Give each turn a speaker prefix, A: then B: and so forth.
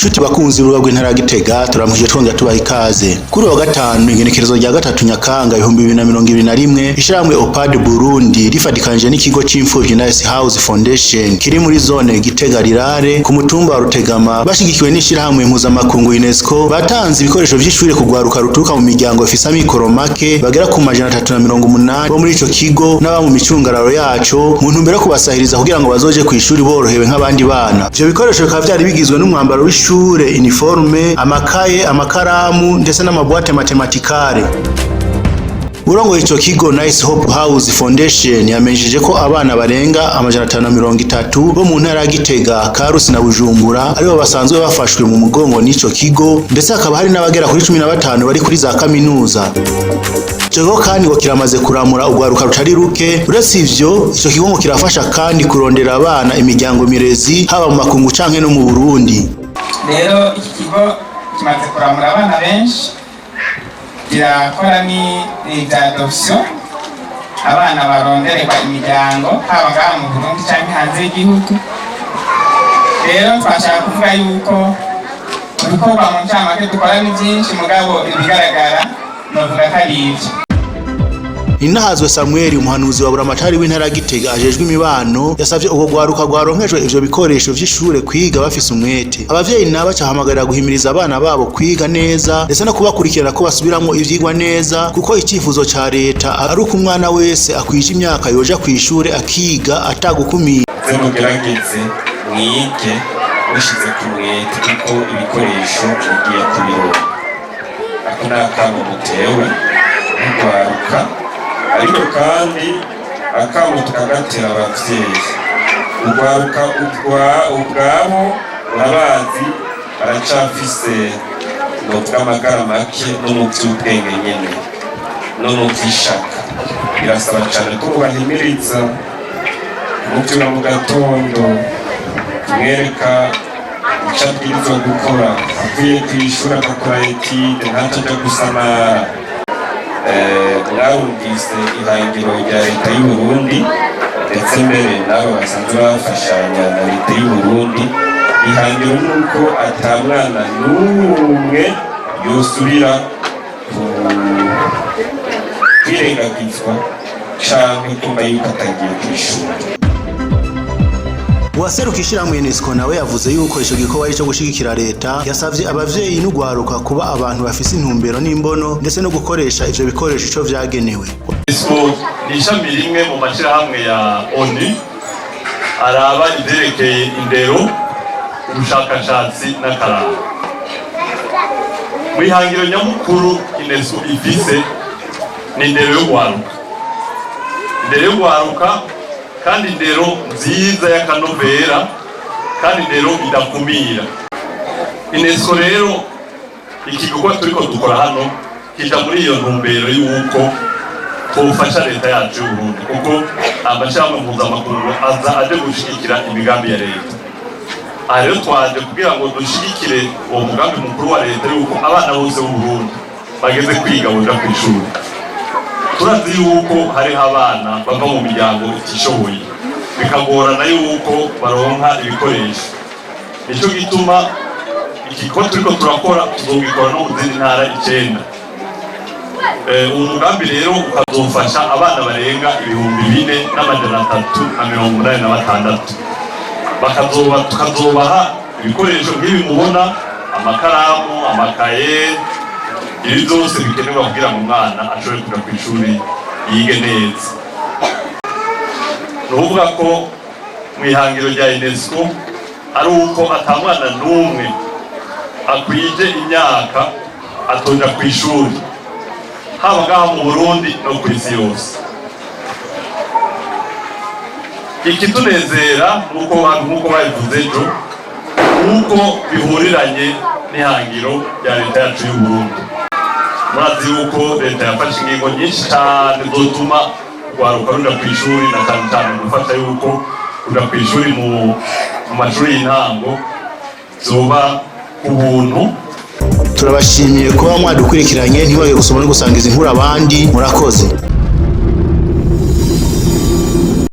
A: Chuti bakunzi urubuga rw'intara ya Gitega turamuje twongera tubaha ikaze. Kuri wa gatanu igenekerezo rya gatatu Nyakanga 2021 ishiramwe OPAD Burundi rifadikanije n'ikigo c'imfuvyi Nice House Foundation kiri muri zone Gitega Rirare ku mutumba wa Rutegama bashigikiwe n'ishirahamwe mpuzamakungu UNESCO batanze ibikoresho vy'ishure kugwaruka ruturuka mu miryango ifise amikoro make bagera ku majana 380 bo muri ico kigo n'aba mu micungararo yaco mu ntumbero kubasahiriza kugira ngo bazoje kwishuri borohewe nk'abandi bana. Ivyo bikoresho bikaba vyari bigizwe n'umwambaro w'ishure, uniforme, amakaye, amakaramu ndetse n'amabwate matematikare. Urongo ico kigo Nice Hope House Foundation yamenyesheje ko abana barenga amajana 530 bo mu ntara ya Gitega, Karusi na Bujumbura aribo basanzwe bafashwe mu mugongo n'ico kigo, ndetse akaba hari n'abagera kuri 15 bari kuri za kaminuza. Ico kandi ngo kiramaze kuramura ugwaruka rutari ruke. Uretse ivyo, ico kigo ngo kirafasha kandi kurondera abana imiryango mirezi haba mu makungu canke no mu Burundi.
B: Rero iki kigo kimaze kuramura abana benshi, kirakora ni adoption, abana barondererwa imiryango haba ngaha mu Burundi canke hanze y'igihugu. Rero twashaka kuvuga yuko ibikorwa mu ncamake dukora ni byinshi, mugabo ibigaragara novuga ko ari ivyo.
A: Inahazwe Samuel, umuhanuzi wa buramatari w'intara ya Gitega ajejwe imibano, yasavye uko gwaruka gwaronkejwe ivyo bikoresho vy'ishure kwiga bafise umwete. Abavyeyi nabo cahamagarira guhimiriza abana babo kwiga neza ndetse no kubakurikirana ko basubiramwo ivyigwa neza, kuko icifuzo ca leta ari uko umwana wese akwije imyaka yoja kw'ishure akiga atagukumira.
C: Mugerageze mwige mushize ku mwete kuko ibikoresho bigiye kubironka. Ako n'akamo mutewe n'ugwaruka, ariko kandi akamo tukagatera abavyeyi. Ugwaruka ubwabo urabazi baracafise amagara make no mu vy'ubwenge nyene no mu vy'ishaka. Birasaba cane ko bahimiriza kumuvyura mu gatondo, kumwereka ico abwirizwa gukora, avuye kw'ishuri agakora etide ntataja gusamara. Mwarumvise ihangiro rya leta y'u Burundi ndetse mbere nabo basanzwe bafashanya na leta y'u Burundi. Ihangiro nuko ata mwana n'umwe yosubira kwirengagizwa canke kumva yuko atagiye kw'ishuri.
A: Uwaseruka ishirahamwe UNESCO nawe yavuze yuko ico gikorwa ari cyo gushigikira leta. Yasavye abavyeyi n'ugwaruka kuba abantu bafise intumbero n'imbono ndetse no gukoresha ivyo bikoresho ico vyagenewe.
D: UNESCO ni ishami rimwe mu mashirahamwe ya ONU araba ivyerekeye indero, ubushakashatsi n'akaranga. Mwihangiro nyamukuru UNESCO ifise ni indero y'ugwaruka. Indero y'ugwaruka kandi indero nziza y'akanovera, kandi indero idakumira. UNESCO rero igikorwa turiko dukora hano kija muri iyo ntumbero y'uko twofasha leta yacu y'u Burundi, kuko amashirahamwe mpuzamakungu aza aje gushigikira imigambi ya leta. Aha rero twaje kugira ngo dushigikire uwo mugambi mukuru wa leta y'uko abana bose b'u Burundi bageze kwiga boja kw'ishuri. Turazi yuko hariho abana bava mu miryango itishoboye, bikagorana yuko baronka ibikoresho. Nico gituma igikorwa turiko turakora tuzogikora no mu zindi ntara 9. Uwo mugambi rero ukazofasha abana barenga 4,386. Tukazobaha ibikoresho nk'ibi mubona, amakaramu, amakaye, ibi byose bikenerwa kugira ngo umwana ashobore kuja kw'ishuri yige neza. Nuvuga ko mwihangiro rya UNESCO ari uko atamwana n'umwe akwije imyaka atoja kw'ishuri, haba ngaha mu Burundi no kw'isi yose. Ikitunezera nuko nkuko babivuze ejo, nuko bihuriranye n'ihangiro rya leta yacu y'u Burundi. Murazi yuko leta yafashe ingingo nyinshi cyane zotuma ugwaruka ruja kw'ishuri, na cyane gufasha yuko ruja kw'ishuri mu mashuri y'intango zoba ku buntu.
A: Turabashimiye kuba mwadukurikiranye, ntiwage gusoma no gusangiza inkuru abandi. Murakoze.